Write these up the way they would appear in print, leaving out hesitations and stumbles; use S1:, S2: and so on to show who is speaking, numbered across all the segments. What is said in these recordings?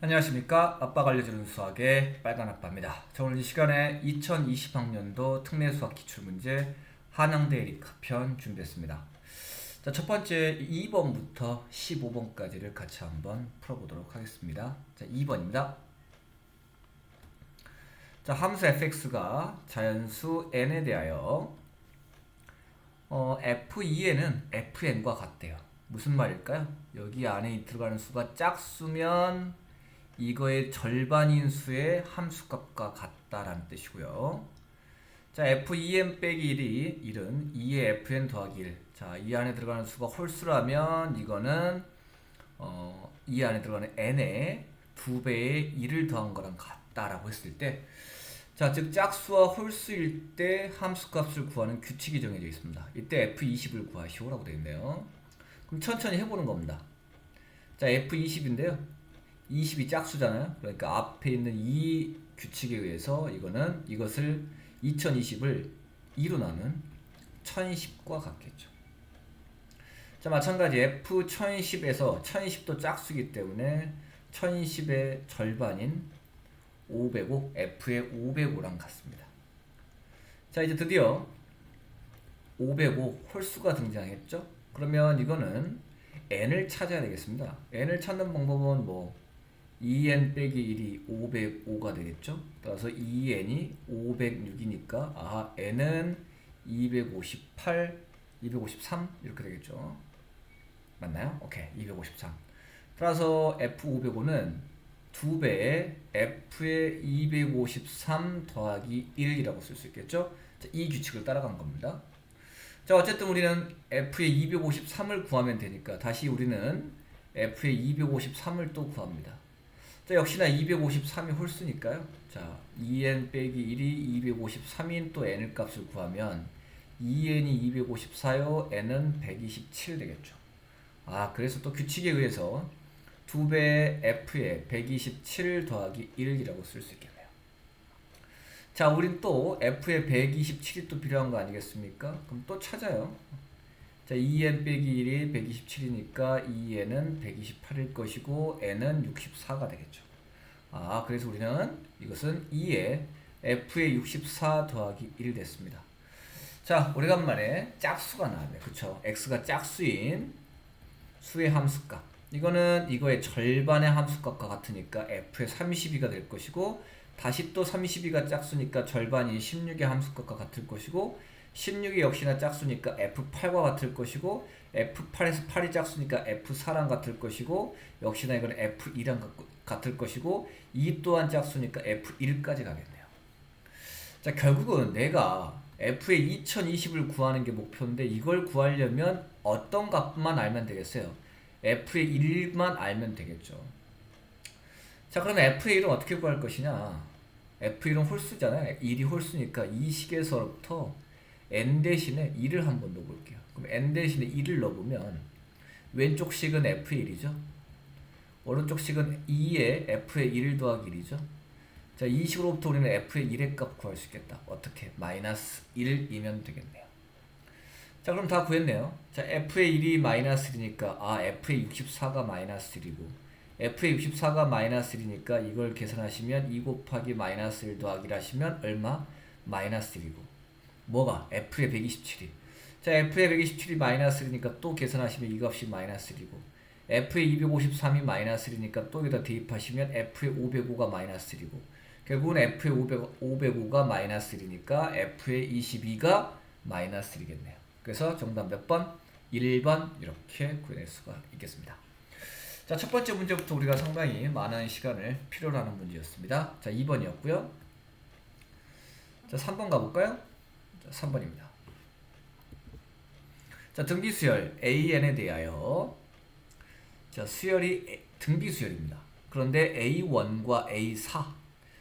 S1: 안녕하십니까. 아빠가 알려주는 수학의 빨간 아빠입니다. 자, 오늘 이 시간에 2020학년도 특례 수학 기출문제 한양대 일익학편 준비했습니다. 자, 첫 번째 2번부터 15번까지를 같이 한번 풀어보도록 하겠습니다. 자, 2번입니다. 자, 함수 fx가 자연수 n에 대하여 f2에는 fn과 같대요. 무슨 말일까요? 여기 안에 들어가는 수가 짝수면 이거의 절반인 수의 함수값과 같다라는 뜻이고요. 자, f2n 빼기 1은 2의 fn 더하기 1. 자, 이 안에 들어가는 수가 홀수라면 이거는 이 안에 들어가는 n의 2배의 1을 더한 거랑 같다라고 했을 때, 자, 즉 짝수와 홀수일 때 함수값을 구하는 규칙이 정해져 있습니다. 이때 f20을 구하시오라고 되어 있네요. 그럼 천천히 해보는 겁니다. 자, f20인데요. 20이 짝수잖아요. 그러니까 앞에 있는 이 규칙에 의해서 이것을 2020을 2로 나눈 1010과 같겠죠. 자, 마찬가지 F1010에서 1010도 짝수이기 때문에 1010의 절반인 505, F의 505랑 같습니다. 자, 이제 드디어 505 홀수가 등장했죠. 그러면 이거는 n을 찾아야 되겠습니다. n을 찾는 방법은 2n 빼기 1이 505가 되겠죠. 따라서 2n이 506이니까 n은 258, 253 이렇게 되겠죠. 맞나요? 오케이, 253. 따라서 F505는 2배의 F의 253 더하기 1이라고 쓸 수 있겠죠. 자, 이 규칙을 따라간 겁니다. 자, 어쨌든 우리는 F의 253을 구하면 되니까 다시 우리는 F의 253을 또 구합니다. 자, 역시나 253이 홀수니까요. 자, 2n 빼기 1이 253인 또 n의 값을 구하면 2n이 254요, n은 127 되겠죠. 그래서 또 규칙에 의해서 2배의 f에 127 더하기 1이라고 쓸 수 있겠네요. 자, 우린 또 f에 127이 또 필요한 거 아니겠습니까? 그럼 또 찾아요. 자, 2n 빼기 1이 127이니까 2n은 128일 것이고 n은 64가 되겠죠. 그래서 우리는 이것은 2에 f의 64 더하기 1 됐습니다. 자, 오래간만에 짝수가 나왔네. 그쵸? x가 짝수인 수의 함수값. 이거는 이거의 절반의 함수값과 같으니까 f의 32가 될 것이고, 다시 또 32가 짝수니까 절반인 16의 함수값과 같을 것이고, 16이 역시나 짝수니까 F8과 같을 것이고, F8에서 8이 짝수니까 F4랑 같을 것이고, 역시나 이건 F2랑 같을 것이고, 2 또한 짝수니까 F1까지 가겠네요. 자, 결국은 내가 F의 2020을 구하는 게 목표인데, 이걸 구하려면 어떤 값만 알면 되겠어요? F의 1만 알면 되겠죠. 자, 그러면 F의 1은 어떻게 구할 것이냐? F1은 홀수잖아요. 1이 홀수니까 이 식에서부터 n 대신에 2를 한번 넣어볼게요. 그럼 n 대신에 2를 넣어보면 왼쪽 식은 f의 1이죠. 오른쪽 식은 2에 f의 1 더하기 1이죠. 자, 이 식으로부터 우리는 f의 1의 값 구할 수 있겠다. 어떻게? 마이너스 1이면 되겠네요. 자, 그럼 다 구했네요. 자, f의 1이 마이너스 1이니까 f의 64가 마이너스 1이고, f의 64가 마이너스 1이니까 이걸 계산하시면 2 곱하기 마이너스 1 더하기 1 하시면 얼마? 마이너스 1이고, 뭐가? f의 127이. 자, f의 127이 마이너스 1이니까 또 계산하시면 이 값이 마이너스 1이고, f의 253이 마이너스 1이니까 또 여기다 대입하시면 f의 505가 마이너스 1이고, 결국은 f의 505가 마이너스 1이니까 f의 22가 마이너스 1이겠네요. 그래서 정답 몇 번? 1번 이렇게 구해낼 수가 있겠습니다. 자, 첫 번째 문제부터 우리가 상당히 많은 시간을 필요로 하는 문제였습니다. 자, 2번이었고요. 자, 3번 가볼까요? 자, 3번입니다. 자, 등비수열 AN에 대하여, 자, 수열이 등비수열입니다. 그런데 A1과 A4,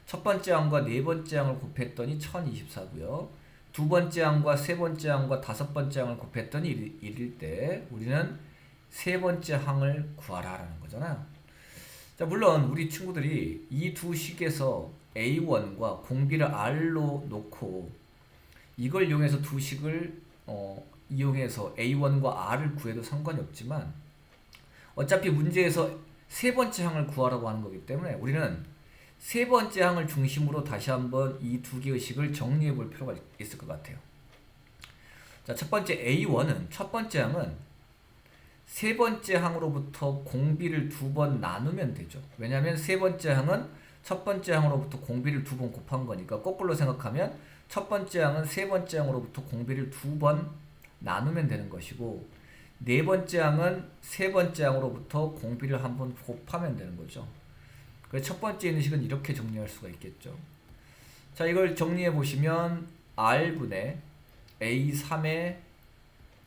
S1: 첫 번째 항과 네 번째 항을 곱했더니 1024고요. 두 번째 항과 세 번째 항과 다섯 번째 항을 곱했더니 1일 때 우리는 세 번째 항을 구하라라는 거잖아요. 자, 물론 우리 친구들이 이 두 식에서 A1과 공비를 R로 놓고 이걸 이용해서 두 식을 이용해서 A1과 R을 구해도 상관이 없지만, 어차피 문제에서 세 번째 항을 구하라고 하는 거기 때문에 우리는 세 번째 항을 중심으로 다시 한번 이 두 개의 식을 정리해 볼 필요가 있을 것 같아요. 자, 첫 번째 A1은 첫 번째 항은 세 번째 항으로부터 공비를 두 번 나누면 되죠. 왜냐하면 세 번째 항은 첫 번째 항으로부터 공비를 두 번 곱한 거니까 거꾸로 생각하면 첫 번째 항은 세 번째 항으로부터 공비를 두 번 나누면 되는 것이고 네 번째 항은 세 번째 항으로부터 공비를 한 번 곱하면 되는 거죠. 그래서 첫 번째 있는 식은 이렇게 정리할 수가 있겠죠. 자, 이걸 정리해 보시면 R분의 A3의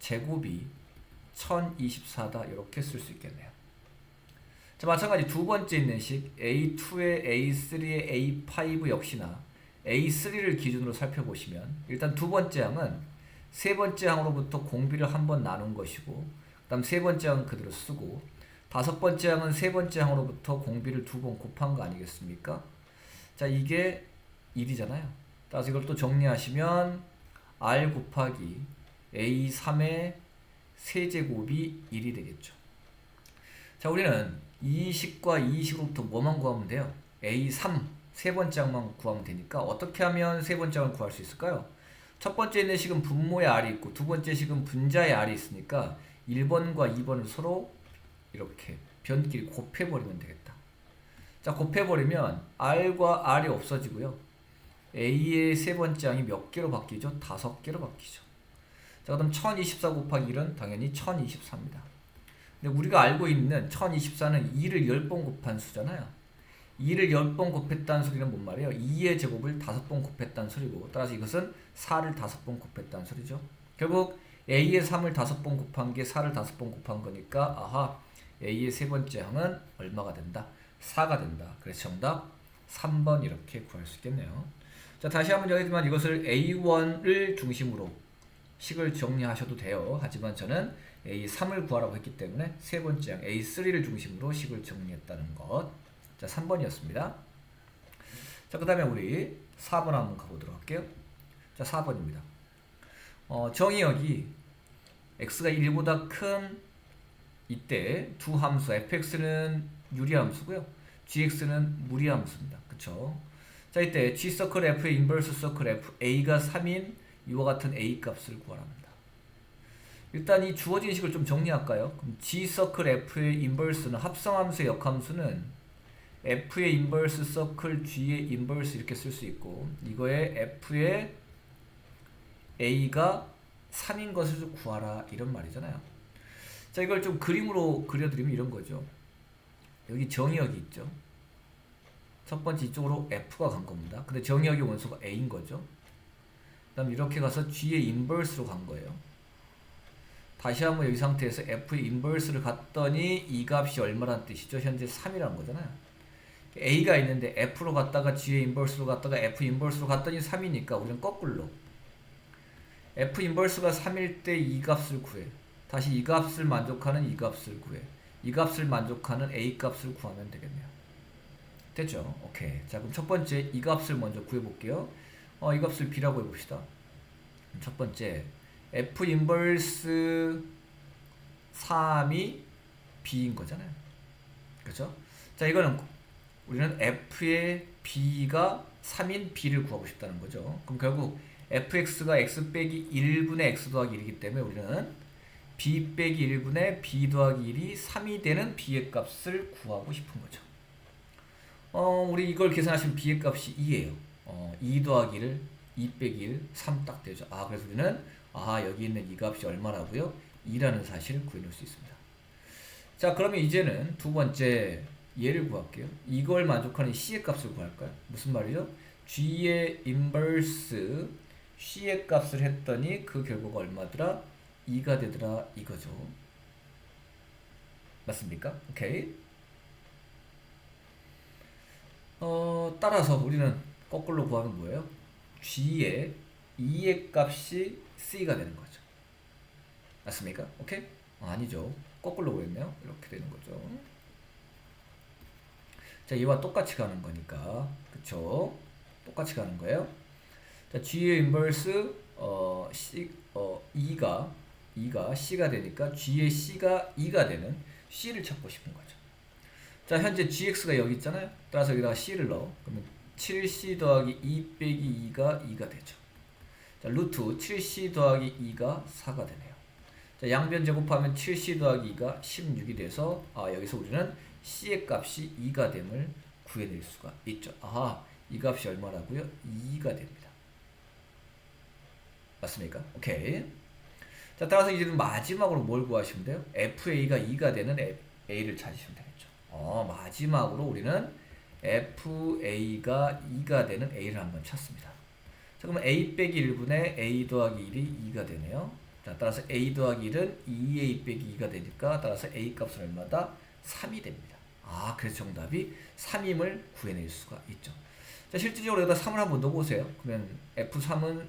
S1: 제곱이 1024다 이렇게 쓸 수 있겠네요. 자, 마찬가지 두 번째 있는 식 A2의 A3의 A5 역시나 A3를 기준으로 살펴보시면 일단 두 번째 항은 세 번째 항으로부터 공비를 한 번 나눈 것이고 그 다음 세 번째 항은 그대로 쓰고 다섯 번째 항은 세 번째 항으로부터 공비를 두 번 곱한 거 아니겠습니까? 자, 이게 1이잖아요. 따라서 이걸 또 정리하시면 R 곱하기 A3의 세제곱이 1이 되겠죠. 자, 우리는 이 식과 이 식으로부터 뭐만 구하면 돼요? A3 세 번째 항만 구하면 되니까 어떻게 하면 세 번째 항을 구할 수 있을까요? 첫 번째 있는 식은 분모의 R이 있고 두 번째 식은 분자의 R이 있으니까 1번과 2번을 서로 이렇게 변끼리 곱해버리면 되겠다. 자, 곱해버리면 R과 R이 없어지고요. A의 세 번째 항이 몇 개로 바뀌죠? 5개로 바뀌죠. 자, 그럼 1024 곱하기 1은 당연히 1024입니다. 근데 우리가 알고 있는 1024는 2를 10번 곱한 수잖아요. 2를 10번 곱했다는 소리는 뭔 말이에요? 2의 제곱을 5번 곱했다는 소리고 따라서 이것은 4를 5번 곱했다는 소리죠. 결국 A의 3을 5번 곱한 게 4를 5번 곱한 거니까 아하, A의 세 번째 항은 얼마가 된다? 4가 된다. 그래서 정답 3번 이렇게 구할 수 있겠네요. 자, 다시 한번 여기지만 이것을 A1을 중심으로 식을 정리하셔도 돼요. 하지만 저는 A3을 구하라고 했기 때문에 세 번째 항 A3를 중심으로 식을 정리했다는 것. 자, 3번이었습니다. 자, 그 다음에 우리 4번 한번 가보도록 할게요. 자, 4번입니다. 정의역이 x가 1보다 큰 이때 두 함수 fx는 유리함수고요. gx는 무리함수입니다. 그쵸? 자, 이때 g 서클 f의 인버스 서클 f a가 3인 이와 같은 a 값을 구하랍니다. 일단 이 주어진 식을 좀 정리할까요? 그럼 g 서클 f의 인버스는 합성함수의 역함수는 f의 인버스 서클 g의 인버스 이렇게 쓸 수 있고 이거에 f의 a가 3인 것을 구하라 이런 말이잖아요. 자, 이걸 좀 그림으로 그려드리면 이런 거죠. 여기 정의역이 있죠. 첫 번째 이쪽으로 f가 간 겁니다. 근데 정의역의 원소가 a인 거죠. 그 다음 이렇게 가서 g의 인버스로 간 거예요. 다시 한번 여기 상태에서 f의 인버스를 갔더니 이 값이 얼마란 뜻이죠? 현재 3이라는 거잖아요. a가 있는데 f로 갔다가 g의 인버스로 갔다가 f 인버스로 갔더니 3이니까 우리는 거꾸로 f 인버스가 3일 때 이 값을 구해. 다시 이 값을 만족하는 이 값을 구해. 이 값을 만족하는 a 값을 구하면 되겠네요. 됐죠? 오케이. 자, 그럼 첫 번째 이 값을 먼저 구해볼게요. 이 값을 b라고 해봅시다. 첫 번째 f 인버스 3이 b인 거잖아요. 그렇죠? 자, 이거는 우리는 f의 b가 3인 b를 구하고 싶다는 거죠. 그럼 결국 fx가 x 빼기 1분의 x 더하기 1이기 때문에 우리는 b 빼기 1분의 b 더하기 1이 3이 되는 b의 값을 구하고 싶은 거죠. 우리 이걸 계산하시면 b의 값이 2예요. 2 더하기 1, 2 빼기 1, 3 딱 되죠. 그래서 우리는 여기 있는 이 값이 얼마라고요? 2라는 사실을 구해낼 수 있습니다. 자, 그러면 이제는 두 번째 얘를 구할게요. 이걸 만족하는 c의 값을 구할까요? 무슨 말이죠? g의 인버스 c의 값을 했더니 그 결과가 얼마더라? 2가 되더라 이거죠. 맞습니까? 오케이. 따라서 우리는 거꾸로 구하면 뭐예요? g의 2의 값이 c가 되는 거죠. 맞습니까? 오케이? 아니죠. 거꾸로 구했네요. 이렇게 되는 거죠. 자, 얘와 똑같이 가는 거니까, 그쵸? 똑같이 가는 거예요. 자, g의 인버스 E가 C가 되니까 g의 C가 2가 되는 C를 찾고 싶은 거죠. 자, 현재 gx가 여기 있잖아요. 따라서 여기다가 c를 넣어. 그러면 7c 더하기 2 빼기 2가 2가 되죠. 자, 루트 7c 더하기 2가 4가 되네요. 자, 양변 제곱하면 7c 더하기 2가 16이 돼서 여기서 우리는 c의 값이 2가 됨을 구해낼 수가 있죠. 이 값이 얼마라고요? 2가 됩니다. 맞습니까? 오케이. 자, 따라서 이제 마지막으로 뭘 구하시면 돼요? FA가 2가 되는 A를 찾으시면 되겠죠. 마지막으로 우리는 FA가 2가 되는 A를 한번 찾습니다. 자, 그러면 A 빼기 1분의 A 더하기 1이 2가 되네요. 자, 따라서 A 더하기 1은 2A 빼기 2가 되니까 따라서 A 값은 얼마다? 3이 됩니다. 그래서 정답이 3임을 구해낼 수가 있죠. 자, 실질적으로 여기다 3을 한번 넣어보세요. 그러면 F3은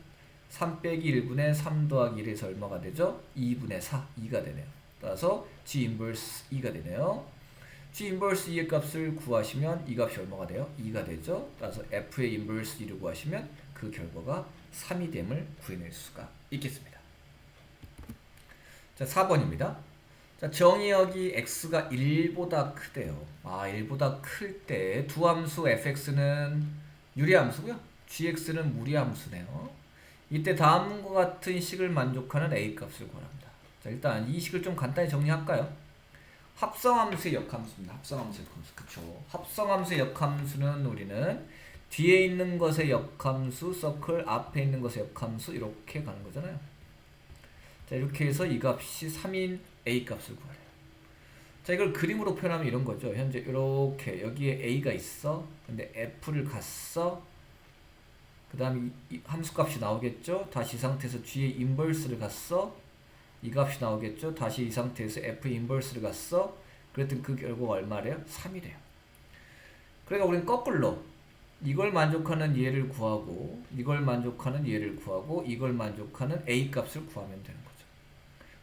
S1: 3 빼기 1분의 3 더하기 1에서 얼마가 되죠? 2분의 4, 2가 되네요. 따라서 G 인버스 2가 되네요. G 인버스 2의 값을 구하시면 이 값이 얼마가 돼요? 2가 되죠. 따라서 F의 인버스 2를 구하시면 그 결과가 3이 됨을 구해낼 수가 있겠습니다. 자, 4번입니다. 자, 정의역이 x가 1보다 크대요. 1보다 클 때 두 함수 fx는 유리함수고요. gx는 무리함수네요. 이때 다음과 같은 식을 만족하는 a 값을 구합니다. 자, 일단 이 식을 좀 간단히 정리할까요? 합성함수의 역함수입니다. 합성함수의 역함수. 그쵸? 합성함수의 역함수는 우리는 뒤에 있는 것의 역함수, 서클 앞에 있는 것의 역함수 이렇게 가는 거잖아요. 자, 이렇게 해서 이 값이 3인 A 값을 구하래요. 자, 이걸 그림으로 표현하면 이런 거죠. 현재 이렇게 여기에 A가 있어. 근데 F를 갔어. 그 다음에 이 함수 값이 나오겠죠. 다시 이 상태에서 G의 인버스를 갔어. 이 값이 나오겠죠. 다시 이 상태에서 F의 인버스를 갔어. 그랬더니 그 결과가 얼마래요? 3이래요. 그러니까 우리는 거꾸로 이걸 만족하는 얘를 구하고 이걸 만족하는 얘를 구하고 이걸 만족하는 A 값을 구하면 되는 거죠.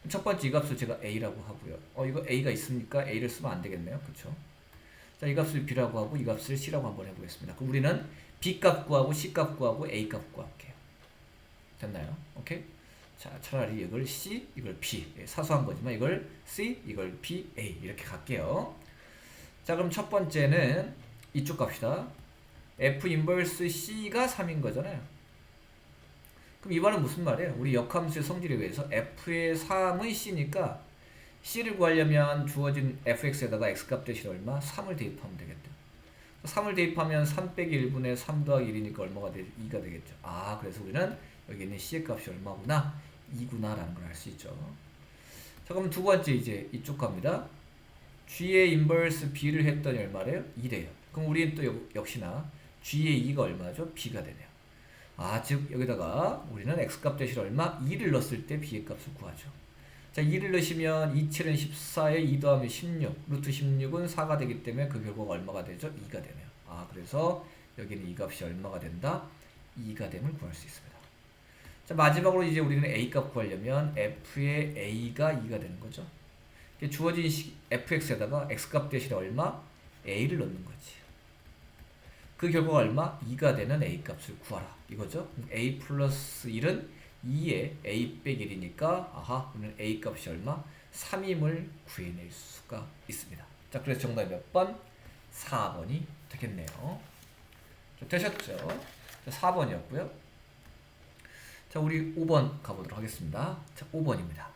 S1: 첫 번째 이 값을 제가 A라고 하고요. 이거 A가 있으니까 A를 쓰면 안 되겠네요. 그쵸? 자, 이 값을 B라고 하고 이 값을 C라고 한번 해보겠습니다. 그럼 우리는 B 값 구하고 C 값 구하고 A 값 구할게요. 됐나요? 오케이? 자, 차라리 이걸 C, 이걸 B. 사소한 거지만 이걸 C, 이걸 B, A 이렇게 갈게요. 자, 그럼 첫 번째는 이쪽 갑시다. F 인버스 C가 3인 거잖아요. 그럼 이 말은 무슨 말이에요? 우리 역함수의 성질에 의해서 F의 3은 C니까 C를 구하려면 주어진 fx에다가 x값 대신 얼마? 3을 대입하면 되겠죠. 3을 대입하면 3 빼기 1분의 3 더하기 1이니까 얼마가 돼? 2가 되겠죠. 그래서 우리는 여기 있는 C의 값이 얼마구나? 2구나 라는 걸 알 수 있죠. 자, 그럼 두 번째 이제 이쪽 갑니다. G의 인버스 B를 했더니 얼마래요? 2래요. 그럼 우리는 또 역시나 G의 2가 얼마죠? B가 되네요. 즉 여기다가 우리는 x값 대신 얼마? 2를 넣었을 때 B의 값을 구하죠. 자, 2를 넣으시면 2, 7은 14에 2 더하면 16, 루트 16은 4가 되기 때문에 그 결과가 얼마가 되죠? 2가 되네요. 그래서 여기는 이 값이 얼마가 된다? 2가 됨을 구할 수 있습니다. 자, 마지막으로 이제 우리는 A 값 구하려면 F의 A가 2가 되는 거죠. 주어진 fx에다가 x값 대신에 얼마? A를 넣는 거지. 그 결과가 얼마? 2가 되는 A 값을 구하라. 이거죠. A 플러스 1은 2에 A 빼기 1이니까 우리는 A 값이 얼마? 3임을 구해낼 수가 있습니다. 자, 그래서 정답이 몇 번? 4번이 되겠네요. 자, 되셨죠? 자, 4번이었고요. 자, 우리 5번 가보도록 하겠습니다. 자, 5번입니다.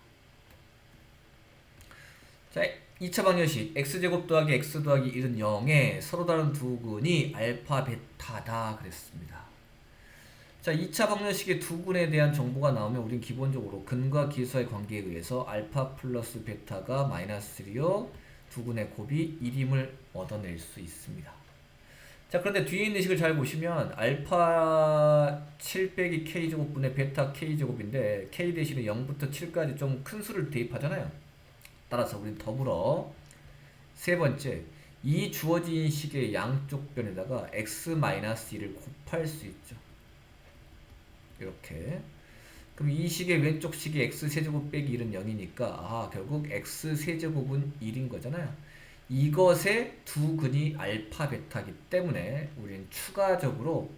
S1: 자, 2차 방정식 x제곱 더하기 x 더하기 1은 0에 서로 다른 두 근이 알파 베타다 그랬습니다. 자, 2차 방정식의 두 근에 대한 정보가 나오면 우린 기본적으로 근과 기수의 관계에 의해서 알파 플러스 베타가 마이너스 3요 두 근의 곱이 1임을 얻어낼 수 있습니다. 자, 그런데 뒤에 있는 식을 잘 보시면 알파 7 빼기 k제곱분의 베타 k제곱인데 k 대신에 0부터 7까지 좀 큰 수를 대입하잖아요. 따라서 우리는 더불어 세 번째 이 주어진 식의 양쪽 변에다가 x-1을 곱할 수 있죠. 이렇게. 그럼 이 식의 왼쪽 식이 x세제곱 빼기 1은 0이니까 결국 x세제곱은 1인 거잖아요. 이것의 두 근이 알파 베타이기 때문에 우리는 추가적으로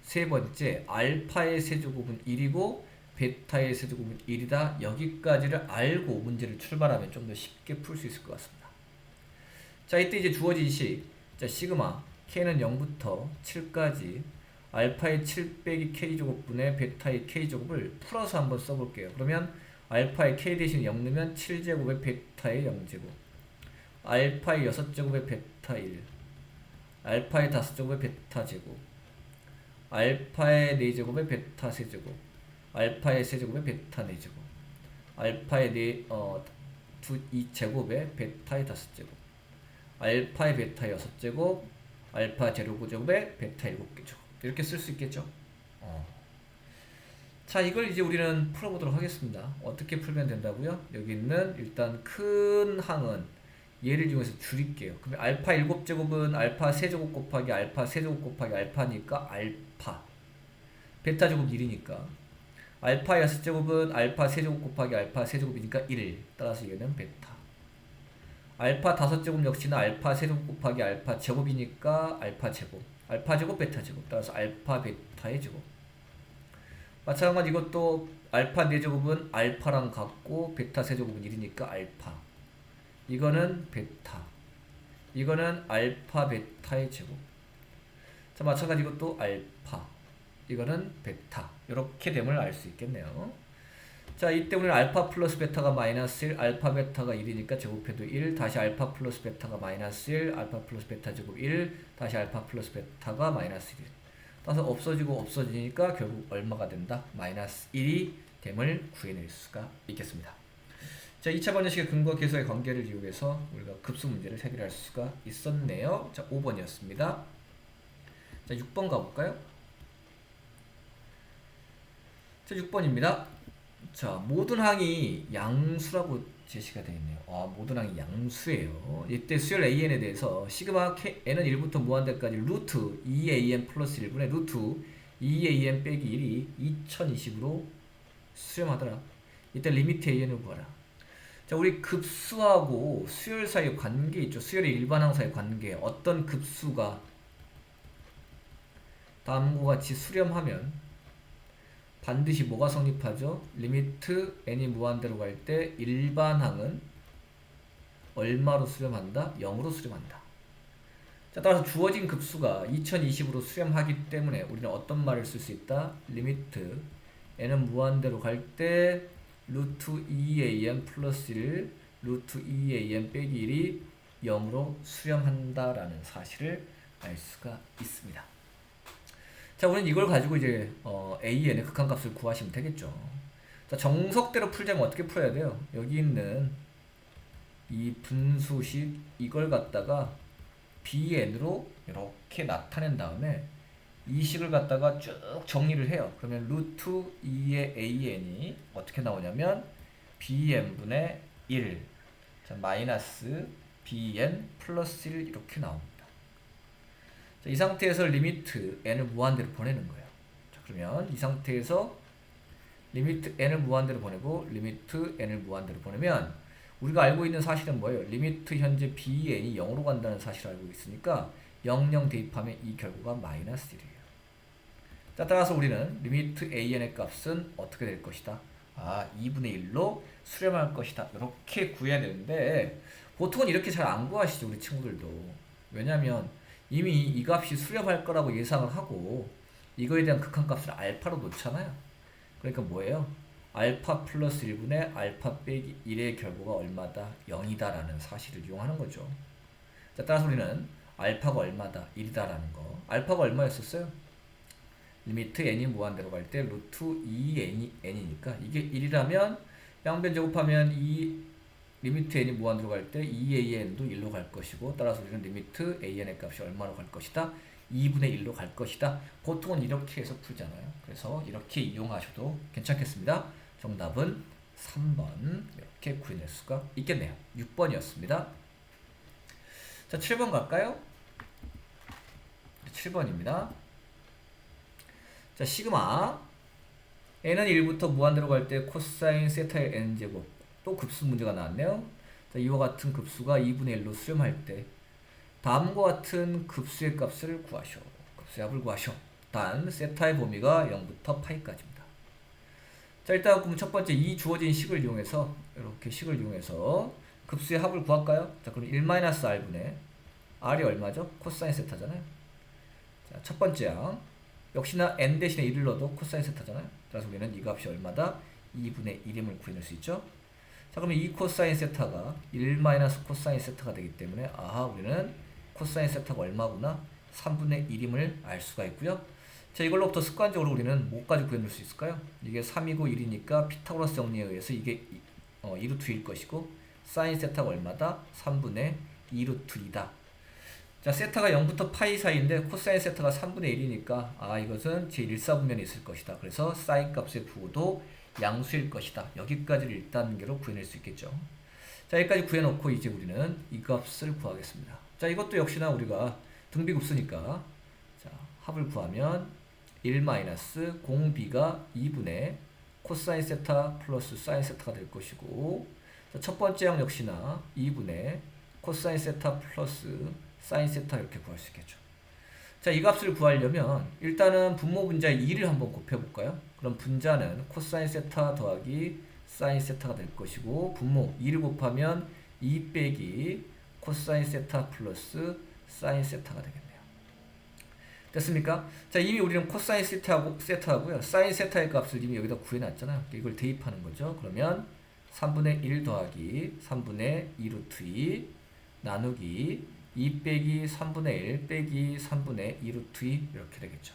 S1: 세 번째 알파의 세제곱은 1이고 베타의 세제곱은 1이다. 여기까지를 알고 문제를 출발하면 좀 더 쉽게 풀 수 있을 것 같습니다. 자, 이때 이제 주어진 식. 자, 시그마 k는 0부터 7까지 알파의 7 빼기 k제곱분의 베타의 k제곱을 풀어서 한번 써볼게요. 그러면 알파의 k 대신 0 넣으면 7제곱의 베타의 0제곱, 알파의 6제곱의 베타 1, 알파의 5제곱의 베타 제곱, 알파의 4제곱의 베타 세제곱, 알파의 세제곱의 베타 4제곱, 알파의 2제곱의 베타의 5제곱, 알파의 베타 6제곱, 알파 제로 9제곱의 베타 7개죠. 이렇게 쓸 수 있겠죠. 자, 이걸 이제 우리는 풀어보도록 하겠습니다. 어떻게 풀면 된다고요? 여기 있는 일단 큰 항은 얘를 이용해서 줄일게요. 그러면 알파 7제곱은 알파 세제곱 곱하기 알파 세제곱 곱하기 알파니까 알파, 베타 제곱 1이니까 알파 6제곱은 알파 세제곱 곱하기 알파 세제곱이니까 1, 따라서 이거는 베타. 알파 5제곱 역시나 알파 세제곱 곱하기 알파 제곱이니까 알파 제곱, 알파 제곱 베타 제곱, 따라서 알파 베타의 제곱. 마찬가지 이것도 알파 4제곱은 알파랑 같고 베타 세제곱은 1이니까 알파, 이거는 베타, 이거는 알파 베타의 제곱. 자, 마찬가지 이것도 알파, 이거는 베타. 이렇게 됨을 알 수 있겠네요. 자, 이때 우리는 알파 플러스 베타가 마이너스 1, 알파 베타가 1이니까 제곱해도 1, 다시 알파 플러스 베타가 마이너스 1, 알파 플러스 베타 제곱 1, 다시 알파 플러스 베타가 마이너스 1. 따라서 없어지고 없어지니까 결국 얼마가 된다? 마이너스 1이 됨을 구해낼 수가 있겠습니다. 자, 2차 방정식의 근거 계수의 관계를 이용해서 우리가 급수 문제를 해결할 수가 있었네요. 자, 5번이었습니다. 자, 6번 가볼까요? 자, 6번입니다. 자, 모든 항이 양수라고 제시가 되어 있네요. 모든 항이 양수예요. 이때 수열 AN에 대해서 시그마 K, N은 1부터 무한대까지 루트 2AN 플러스 1분의 루트 2AN 빼기 1이 2020으로 수렴하더라. 이때 리미트 AN을 구하라. 자, 우리 급수하고 수열 사이의 관계 있죠. 수열의 일반항 사이의 관계. 어떤 급수가 다음과 같이 수렴하면 반드시 뭐가 성립하죠? 리미트 n이 무한대로 갈 때 일반항은 얼마로 수렴한다? 0으로 수렴한다. 자, 따라서 주어진 급수가 2020으로 수렴하기 때문에 우리는 어떤 말을 쓸 수 있다? 리미트 n은 무한대로 갈 때 루트 2an 플러스 1, 루트 2an 빼기 1이 0으로 수렴한다라는 사실을 알 수가 있습니다. 자, 우리는 이걸 가지고 이제 AN의 극한값을 구하시면 되겠죠. 자, 정석대로 풀자면 어떻게 풀어야 돼요? 여기 있는 이 분수식 이걸 갖다가 BN으로 이렇게 나타낸 다음에 이 식을 갖다가 쭉 정리를 해요. 그러면 루트 2의 AN이 어떻게 나오냐면 BN분의 1, 자, 마이너스 BN 플러스 1 이렇게 나옵니다. 자, 이 상태에서 리미트 n을 무한대로 보내는 거예요. 자, 그러면 이 상태에서 리미트 n을 무한대로 보내고 리미트 n을 무한대로 보내면 우리가 알고 있는 사실은 뭐예요? 리미트 현재 bn이 0으로 간다는 사실을 알고 있으니까 00 대입하면 이 결과가 마이너스 1이에요. 자, 따라서 우리는 리미트 an의 값은 어떻게 될 것이다? 2분의 1로 수렴할 것이다. 이렇게 구해야 되는데 보통은 이렇게 잘 안 구하시죠, 우리 친구들도. 왜냐면 이미 이 값이 수렴할 거라고 예상을 하고 이거에 대한 극한값을 알파로 놓잖아요. 그러니까 뭐예요? 알파 플러스 1분의 알파 빼기 1의 결과가 얼마다? 0이다 라는 사실을 이용하는 거죠. 자, 따라서 우리는 알파가 얼마다? 1이다 라는 거. 알파가 얼마였었어요? 리미트 n이 무한대로 갈 때 루트 2n이 n이니까 이게 1이라면 양변 제곱하면 이 리미트 n이 무한대로 갈 때 2an도 1로 갈 것이고, 따라서 우리는 리미트 an의 값이 얼마로 갈 것이다? 2분의 1로 갈 것이다. 보통은 이렇게 해서 풀잖아요. 그래서 이렇게 이용하셔도 괜찮겠습니다. 정답은 3번 이렇게 구해낼 수가 있겠네요. 6번이었습니다. 자, 7번 갈까요? 7번입니다. 자, 시그마 n은 1부터 무한대로 갈 때 코사인 세타의 n제곱, 또 급수 문제가 나왔네요. 자, 이와 같은 급수가 2분의 1로 수렴할 때 다음과 같은 급수의 값을 구하시오. 급수의 합을 구하시오. 단 세타의 범위가 0부터 파이까지입니다. 자, 일단 그럼 첫 번째 이 주어진 식을 이용해서 이렇게 식을 이용해서 급수의 합을 구할까요? 자, 그럼 1-r분의 R이 얼마죠? 코사인 세타잖아요. 자, 첫 번째 항. 역시나 n 대신에 1을 넣어도 코사인 세타잖아요. 그래서 우리는 이 값이 얼마다? 2분의 1임을 구해낼 수 있죠. 자, 그러면 이 코사인 세타가 1 마이너스 코사인 세타가 되기 때문에 아하, 우리는 코사인 세타가 얼마구나? 3분의 1임을 알 수가 있고요. 자, 이걸로부터 습관적으로 우리는 뭐까지 구해낼 수 있을까요? 이게 3이고 1이니까 피타고라스 정리에 의해서 이게 2루트 2일 것이고 사인 세타가 얼마다? 3분의 2루트 2다. 자, 세타가 0부터 파이 사이인데 코사인 세타가 3분의 1이니까 아, 이것은 제1사분면에 있을 것이다. 그래서 사인 값의 부호도 양수일 것이다. 여기까지를 1단계로 구해낼 수 있겠죠. 자, 여기까지 구해놓고 이제 우리는 이 값을 구하겠습니다. 자, 이것도 역시나 우리가 등비급수니까 자, 합을 구하면 1 마이너스 공b가 2분의 코사인 세타 플러스 사인 세타가 될 것이고, 자, 첫 번째 항 역시나 2분의 코사인 세타 플러스 사인 세타 이렇게 구할 수 있겠죠. 자, 이 값을 구하려면 일단은 분모 분자의 2를 한번 곱해볼까요? 그럼 분자는 코사인 세타 더하기 사인 세타가 될 것이고, 분모 2를 곱하면 2 빼기 코사인 세타 플러스 사인 세타가 되겠네요. 됐습니까? 자, 이미 우리는 코사인 세타하고요 사인 세타의 값을 이미 여기다 구해놨잖아요. 이걸 대입하는 거죠. 그러면 3분의 1 더하기 3분의 2루트 2 나누기 2 빼기 3분의 1 빼기 3분의 2루트 2 이렇게 되겠죠.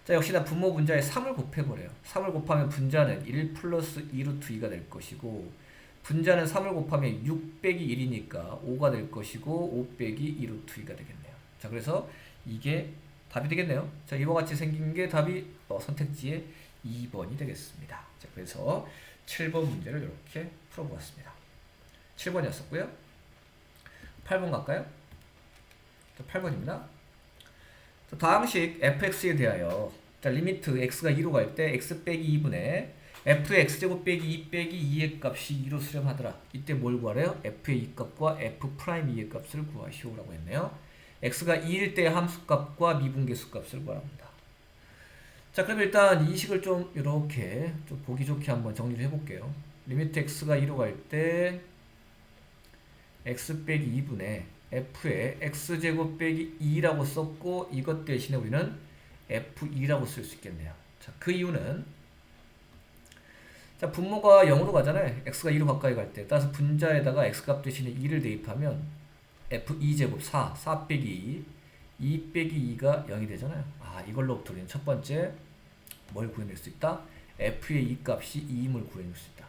S1: 자, 역시나 분모 분자에 3을 곱해버려요. 3을 곱하면 분자는 1 플러스 2루트 2가 될 것이고, 분자는 3을 곱하면 6 빼기 1이니까 5가 될 것이고 5 빼기 2루트 2가 되겠네요. 자, 그래서 이게 답이 되겠네요. 자, 이와 같이 생긴 게 답이 선택지의 2번이 되겠습니다. 자, 그래서 7번 문제를 이렇게 풀어보았습니다. 7번이었었고요. 8번 갈까요? 8번입니다. 다항식 fx에 대하여 자, 리미트 x가 2로 갈 때 x 빼기 2분의 f의 x제곱 빼기 2 빼기 2의 값이 2로 수렴하더라. 이때 뭘 구하래요? f의 2값과 f 프라임 2의 값을 구하시오라고 했네요. x가 2일 때 함수값과 미분계수 값을 구합니다. 자, 그럼 일단 이 식을 좀 이렇게 좀 보기 좋게 한번 정리를 해볼게요. 리미트 x가 2로 갈 때 x 빼기 2분의 f에 x제곱 빼기 2라고 썼고, 이것 대신에 우리는 f2라고 쓸 수 있겠네요. 자, 그 이유는 자, 분모가 0으로 가잖아요. x가 2로 가까이 갈 때. 따라서 분자에다가 x값 대신에 2를 대입하면 f2제곱 4 빼기 2 빼기 2가 0이 되잖아요. 아, 이걸로부터 우리는 첫 번째 뭘 구해낼 수 있다? f의 2 값이 2임을 구해낼 수 있다.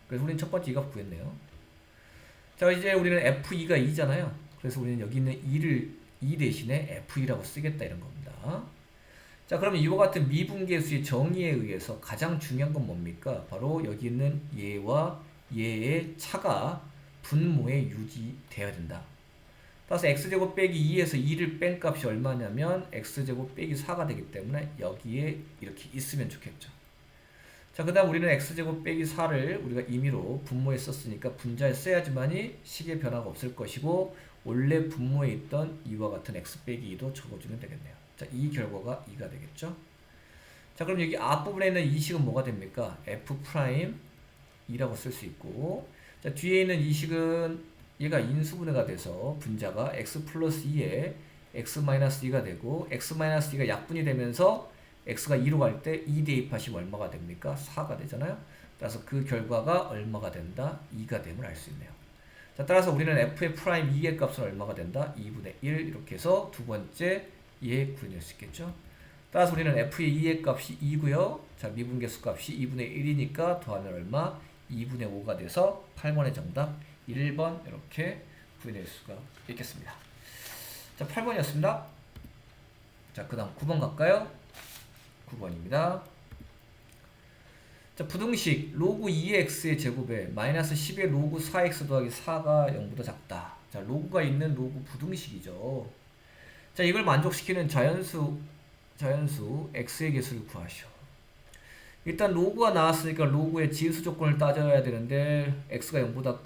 S1: 그래서 우리는 첫 번째 이 값 구했네요. 자, 이제 우리는 f2가 2잖아요. 그래서 우리는 여기 있는 2 대신에 f2라고 쓰겠다 이런 겁니다. 자, 그러면 이와 같은 미분계수의 정의에 의해서 가장 중요한 건 뭡니까? 바로 여기 있는 얘와 얘의 차가 분모에 유지되어야 된다. 따라서 x제곱 빼기 2에서 2를 뺀 값이 얼마냐면 x제곱 빼기 4가 되기 때문에 여기에 이렇게 있으면 좋겠죠. 자, 그 다음 우리는 x제곱 빼기 4를 우리가 임의로 분모에 썼으니까 분자에 써야지만이 식의 변화가 없을 것이고, 원래 분모에 있던 이와 같은 x 빼기 2도 적어주면 되겠네요. 자, 이 결과가 2가 되겠죠. 자, 그럼 여기 앞부분에 있는 이 식은 뭐가 됩니까? f 프라임 2라고 쓸 수 있고, 자, 뒤에 있는 이 식은 얘가 인수분해가 돼서 분자가 x 플러스 2에 x 마이너스 2가 되고, x 마이너스 2가 약분이 되면서 x가 2로 갈 때 2 대입하시면 얼마가 됩니까? 4가 되잖아요. 따라서 그 결과가 얼마가 된다? 2가 됨을 알 수 있네요. 자, 따라서 우리는 f의 프라임 2의 값은 얼마가 된다? 2분의 1 이렇게 해서 두 번째 얘 구해낼 수 있겠죠. 따라서 우리는 f의 2의 값이 2고요. 자, 미분계수 값이 2분의 1이니까 더하면 얼마? 2분의 5가 돼서 8번의 정답 1번 이렇게 구해낼 수가 있겠습니다. 자, 8번이었습니다. 자, 그 다음 9번 갈까요? 9번입니다. 자, 부등식 로그 2x의 제곱에 마이너스 10의 로그 4x 더하기 4가 0보다 작다. 자, 로그가 있는 로그 부등식이죠. 자, 이걸 만족시키는 자연수 x의 개수를 구하시오. 일단 로그가 나왔으니까 로그의 진수 조건을 따져야 되는데 x가 0보다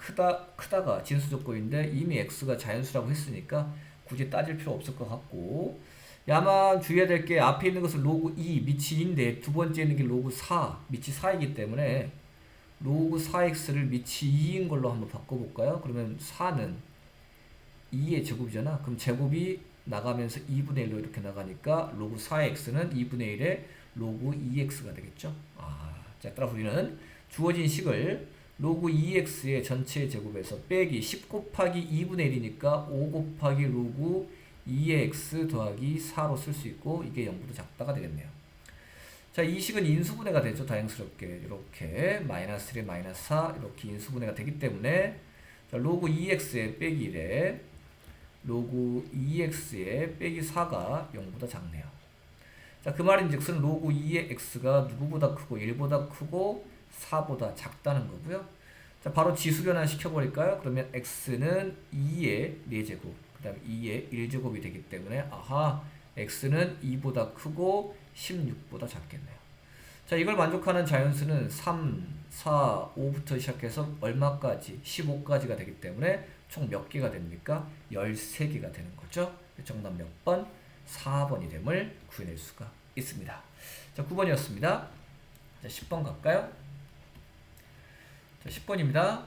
S1: 크다가 진수 조건인데 이미 x가 자연수라고 했으니까 굳이 따질 필요 없을 것 같고, 야만 주의해야 될 게 앞에 있는 것은 로그 2 밑이 2인데 두 번째 있는 게 로그 4 밑이 4이기 때문에 로그 4x를 밑이 2인 걸로 한번 바꿔볼까요? 그러면 4는 2의 제곱이잖아. 그럼 제곱이 나가면서 2분의 1로 이렇게 나가니까 로그 4의 x는 2분의 1의 로그 2x가 되겠죠. 자, 따라서 우리는 주어진 식을 로그 2x의 전체 제곱에서 빼기 10 곱하기 2분의 1이니까 5 곱하기 로그 2의 x 더하기 4로 쓸 수 있고, 이게 0보다 작다가 되겠네요. 자, 이 식은 인수분해가 되죠. 다행스럽게 이렇게 마이너스 1에 마이너스 4 이렇게 인수분해가 되기 때문에, 자, 로그 2x의 빼기 1에 로그 2x의 빼기 4가 0보다 작네요. 자, 그 말인즉슨 로그 2의 x가 누구보다 크고 1보다 크고 4보다 작다는 거고요. 자, 바로 지수 변환 시켜버릴까요? 그러면 x는 2의 4제곱, 그 다음에 2의 1제곱이 되기 때문에 x는 2보다 크고 16보다 작겠네요. 자, 이걸 만족하는 자연수는 3, 4, 5부터 시작해서 얼마까지? 15까지가 되기 때문에 총 몇 개가 됩니까? 13개가 되는 거죠. 정답 몇 번? 4번이 됨을 구해낼 수가 있습니다. 자, 9번이었습니다. 자, 10번 갈까요? 자, 10번입니다.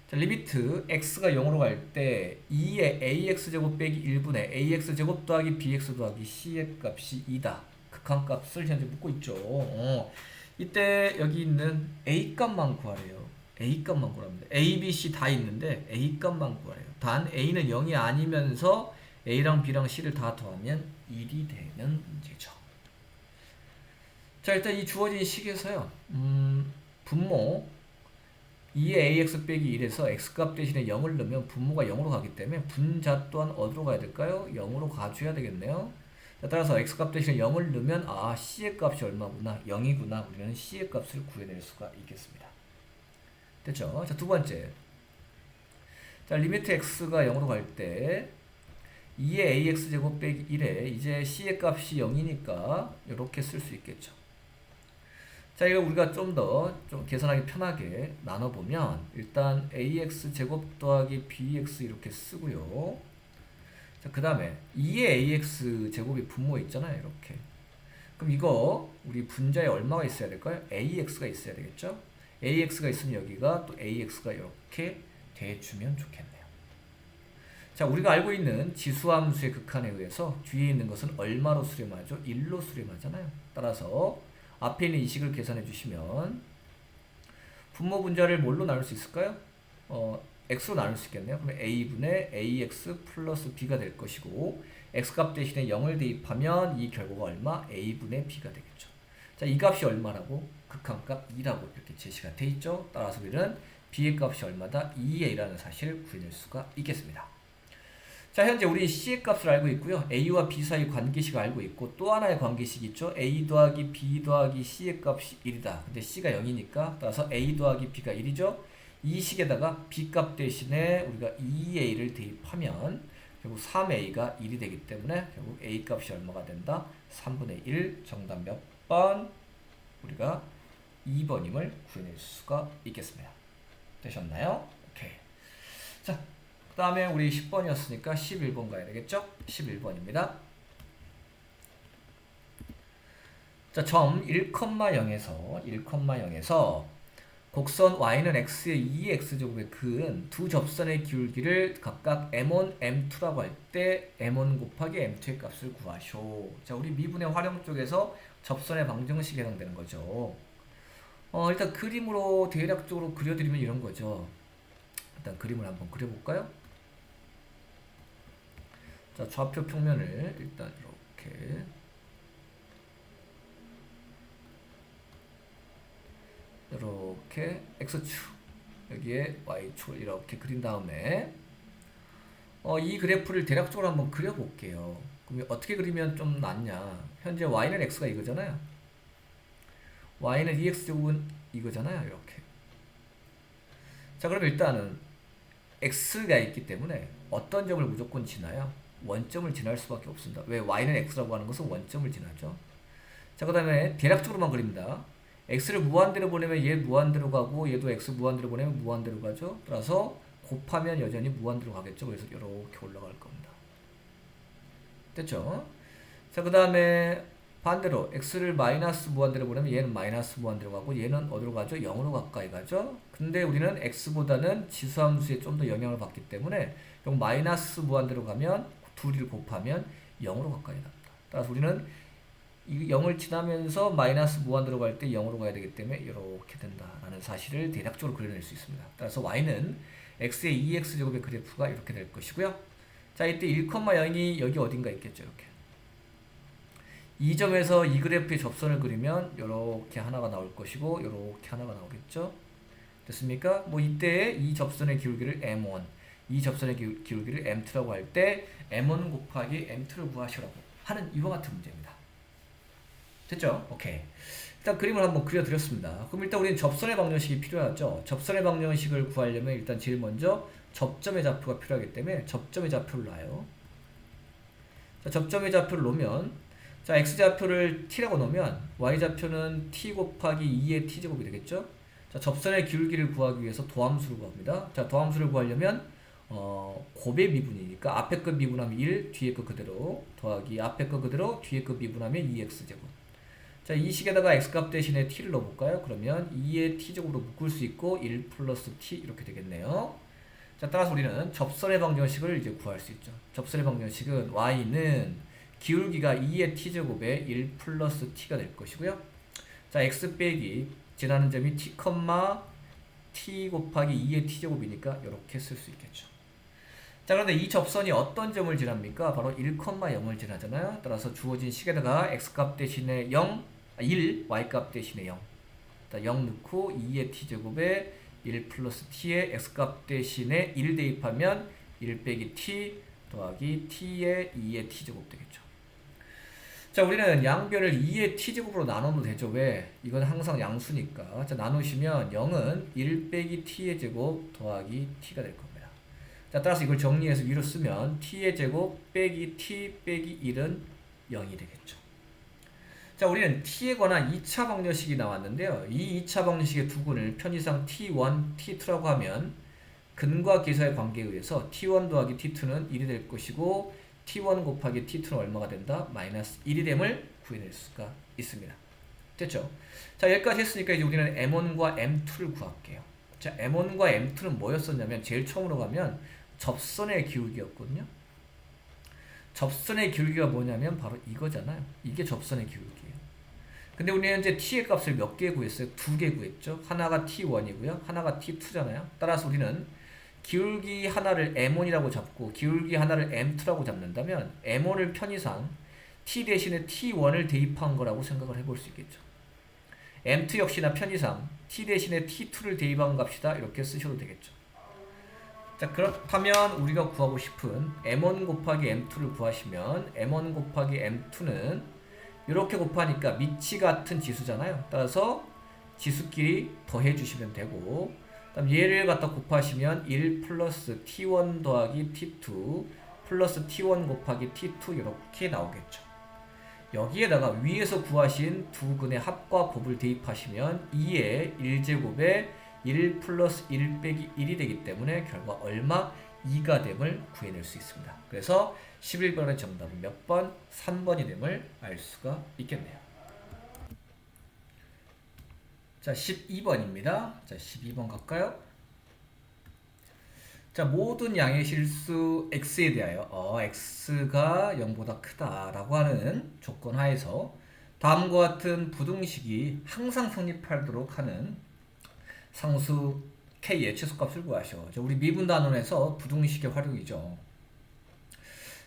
S1: 자, 리미트 x가 0으로 갈 때 2의 ax제곱 빼기 1분의 ax제곱 더하기 bx 더하기 c의 값이 2다. 극한값을 현재 묻고 있죠. 이때 여기 있는 a 값만 구하래요. a 값만 구합니다. a, b, c 다 있는데 a 값만 구하래요. 단 a는 0이 아니면서 a랑 b랑 c를 다 더하면 1이 되는 문제죠. 자, 일단 이 주어진 식에서요. 분모 2의 ax 빼기 1에서 x값 대신에 0을 넣으면 분모가 0으로 가기 때문에 분자 또한 어디로 가야 될까요? 0으로 가줘야 되겠네요. 자, 따라서 x값 대신에 0을 넣으면 c의 값이 얼마구나? 0이구나. 우리는 c의 값을 구해낼 수가 있겠습니다. 됐죠? 자, 두 번째. 자, 리미트 x가 0으로 갈 때 2의 ax제곱 빼기 1에 이제 c의 값이 0이니까 이렇게 쓸 수 있겠죠. 자, 이거 우리가 좀 더 계산하기 편하게 나눠보면 일단 ax제곱 더하기 bx 이렇게 쓰고요. 자, 그 다음에 2의 ax제곱이 분모 있잖아요. 이렇게. 그럼 이거 우리 분자에 얼마가 있어야 될까요? ax가 있어야 되겠죠? ax가 있으면 여기가 또 ax가 이렇게 돼주면 좋겠네요. 자, 우리가 알고 있는 지수함수의 극한에 의해서 뒤에 있는 것은 얼마로 수렴하죠? 1로 수렴하잖아요. 따라서 앞에 있는 이 식을 계산해 주시면 분모 분자를 뭘로 나눌 수 있을까요? x로 나눌 수 있겠네요. 그러면 a분의 ax 플러스 b가 될 것이고, x값 대신에 0을 대입하면 이 결과가 얼마? a분의 b가 되겠죠. 자, 이 값이 얼마라고? 극한값 2라고 이렇게 제시가 돼 있죠. 따라서 우리는 b의 값이 얼마다? 2a라는 사실을 구해낼 수가 있겠습니다. 자, 현재 우리 c의 값을 알고 있고요. a와 b 사이 관계식을 알고 있고, 또 하나의 관계식이 있죠. a 더하기 b 더하기 c의 값이 1이다. 근데 c가 0이니까 따라서 a 더하기 b가 1이죠. 이 식에다가 b 값 대신에 우리가 2a를 대입하면 결국 3a가 1이 되기 때문에 결국 a 값이 얼마가 된다? 3분의 1. 정답 몇 번? 우리가 2번임을 구해낼 수가 있겠습니다. 되셨나요? 오케이. 자, 그 다음에 우리 10번이었으니까 11번 가야 되겠죠? 11번입니다. 자, 점 1,0에서 곡선 y는 x의 2x제곱에 그은 두 접선의 기울기를 각각 m1, m2라고 할 때 m1 곱하기 m2의 값을 구하쇼. 자, 우리 미분의 활용 쪽에서 접선의 방정식에 해당되는 거죠. 일단 그림으로 대략적으로 그려드리면 이런 거죠. 일단 그림을 한번 그려볼까요? 자, 좌표 평면을 일단 이렇게 x축 여기에 y축 이렇게 그린 다음에 이 그래프를 대략적으로 한번 그려볼게요. 그럼 어떻게 그리면 좀 낫냐? 현재 y는 x가 이거잖아요. y는 2x제곱은 이거잖아요. 이렇게. 자, 그럼 일단은 x가 있기 때문에 어떤 점을 무조건 지나요? 원점을 지날 수밖에 없습니다. 왜? y는 x라고 하는 것은 원점을 지나죠. 자, 그 다음에 대략적으로만 그립니다. x를 무한대로 보내면 얘 무한대로 가고, 얘도 x 무한대로 보내면 무한대로 가죠. 따라서 곱하면 여전히 무한대로 가겠죠. 그래서 이렇게 올라갈 겁니다. 됐죠? 자, 그 다음에 반대로 x를 마이너스 무한대로 보내면 얘는 마이너스 무한대로 가고 얘는 어디로 가죠? 0으로 가까이 가죠. 근데 우리는 x보다는 지수함수에 좀 더 영향을 받기 때문에 이 마이너스 무한대로 가면 둘이를 곱하면 0으로 가까이 갑니다. 따라서 우리는 이 0을 지나면서 마이너스 무한대로 갈 때 0으로 가야 되기 때문에 이렇게 된다라는 사실을 대략적으로 그려낼 수 있습니다. 따라서 y는 x의 2x제곱의 그래프가 이렇게 될 것이고요. 자, 이때 1,0이 여기 어딘가 있겠죠. 이렇게 이 점에서 이 그래프의 접선을 그리면 이렇게 하나가 나올 것이고 이렇게 하나가 나오겠죠. 됐습니까? 뭐 이때 이 접선의 기울기를 m1, 이 접선의 기울기를 m2라고 할 때 m1 곱하기 m2를 구하시라고 하는 이와 같은 문제입니다. 됐죠? 오케이. 일단 그림을 한번 그려드렸습니다. 그럼 일단 우리는 접선의 방정식이 필요하죠. 접선의 방정식을 구하려면 일단 제일 먼저 접점의 좌표가 필요하기 때문에 접점의 좌표를 놔요. 자, 접점의 좌표를 놓으면, 자, x좌표를 t라고 놓으면 y좌표는 t 곱하기 2의 t제곱이 되겠죠. 자, 접선의 기울기를 구하기 위해서 도함수를 구합니다. 자, 도함수를 구하려면 곱의 미분이니까 앞에 것 미분하면 1, 뒤에 것 그대로 더하기 앞에 것 그대로 뒤에 것 미분하면 2x제곱. 자, 이 식에다가 x값 대신에 t를 넣어볼까요? 그러면 2의 t제곱으로 묶을 수 있고 1 플러스 t 이렇게 되겠네요. 자, 따라서 우리는 접선의 방정식을 이제 구할 수 있죠. 접선의 방정식은 y는 기울기가 2의 t제곱에 1 플러스 t가 될 것이고요. 자, x 빼기 지나는 점이 t, t 곱하기 2의 t제곱이니까 이렇게 쓸 수 있겠죠. 자, 그런데 이 접선이 어떤 점을 지납니까? 바로 1,0을 지나잖아요. 따라서 주어진 식에다가 x값 대신에 1, y값 대신에 0. 0 넣고 2의 t제곱에 1 플러스 t에 x값 대신에 1 대입하면 1 빼기 t 더하기 t에 2의 t제곱 되겠죠. 자, 우리는 양변을 2의 t제곱으로 나눠도 되죠. 왜? 이건 항상 양수니까. 자, 나누시면 0은 1 빼기 t의 제곱 더하기 t가 될 겁니다. 자, 따라서 이걸 정리해서 위로 쓰면 t의 제곱 빼기 t 빼기 1은 0이 되겠죠. 자, 우리는 t에 관한 2차 방정식이 나왔는데요. 이 2차 방정식의 두근을 편의상 t1, t2라고 하면 근과 기사의 관계에 의해서 t1 더하기 t2는 1이 될 것이고 t1 곱하기 t2는 얼마가 된다? 마이너스 1이 됨을 구해낼 수가 있습니다. 됐죠? 자, 여기까지 했으니까 이제 우리는 m1과 m2를 구할게요. 자, m1과 m2는 뭐였었냐면 제일 처음으로 가면 접선의 기울기였거든요. 접선의 기울기가 뭐냐면 바로 이거잖아요. 이게 접선의 기울기예요. 근데 우리는 현재 t의 값을 몇 개 구했어요? 2개 구했죠. 하나가 t1이고요. 하나가 t2잖아요. 따라서 우리는 기울기 하나를 m1이라고 잡고 기울기 하나를 m2라고 잡는다면 m1을 편의상 t 대신에 t1을 대입한 거라고 생각을 해볼 수 있겠죠. m2 역시나 편의상 t 대신에 t2를 대입한 값이다. 이렇게 쓰셔도 되겠죠. 자, 그렇다면 우리가 구하고 싶은 m1 곱하기 m2를 구하시면 m1 곱하기 m2는 이렇게 곱하니까 밑이 같은 지수잖아요. 따라서 지수끼리 더해 주시면 되고, 그다음 얘를 갖다 곱하시면 1 플러스 t1 더하기 t2 플러스 t1 곱하기 t2 이렇게 나오겠죠. 여기에다가 위에서 구하신 두 근의 합과 곱을 대입하시면 2의 1제곱에 1 플러스 1 빼기 1이 되기 때문에 결과 얼마? 2가 됨을 구해낼 수 있습니다. 그래서 11번의 정답은 몇 번? 3번이 됨을 알 수가 있겠네요. 자, 12번입니다. 자, 12번 갈까요? 자, 모든 양의 실수 x에 대하여 x가 0보다 크다라고 하는 조건 하에서 다음과 같은 부등식이 항상 성립하도록 하는 상수 k의 최소값을 구하셔. 우리 미분단원에서 부등식의 활용이죠.